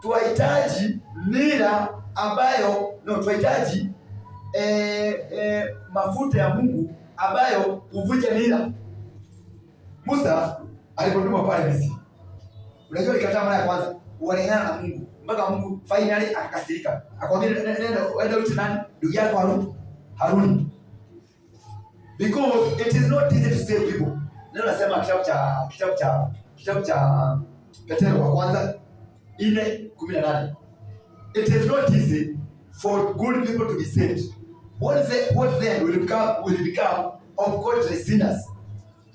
Tunahitaji nira ambayo tunahitaji mafuta ya Mungu ambayo uvuje nira. Musa alipotuma pale Misri, unajua alikataa mara ya kwanza, walingana na Mungu mpaka Mungu finally akakasirika, akamwambia nenda uite nani, ndugu yako Haruni, because it is not easy to save people. Neno nasema kitabu cha Petro wa kwanza 4:18, it is not easy for good people to be saved. What then will become of godly sinners?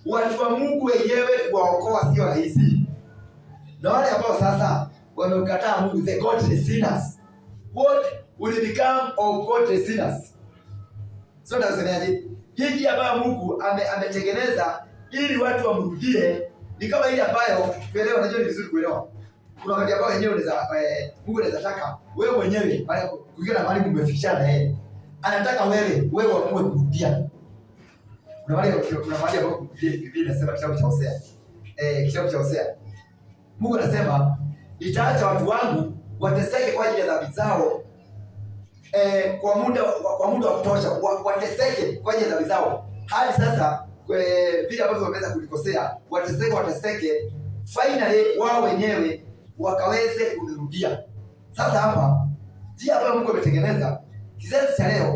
Watu wa Mungu wenyewe kuwaokoa sio rahisi, na wale ambao sasa wamekataa Mungu, the godly sinners, what will become of godly sinners? So nasemaje, hii ambayo Mungu ametengeneza ili watu wamrudie ni kama ile ambayo kuelewa. Unajua ni vizuri kuelewa, kuna wakati ambao wenyewe Mungu anaweza taka wewe mwenyewe baada kuingia mahali mmefikishana yeye anataka wewe uamue kurudia. Kuna mahali ambapo Biblia inasema kitabu cha Hosea, Mungu anasema nitaacha watu wangu wateseke kwa ajili ya dhambi zao kwa muda wa kutosha, wateseke kwa ajili ya dhambi zao hadi sasa vile ambavyo wameweza kulikosea, wateseke finally wao wenyewe wakaweze kunirudia. Sasa hapa njia ambayo Mungu ametengeneza kizazi cha leo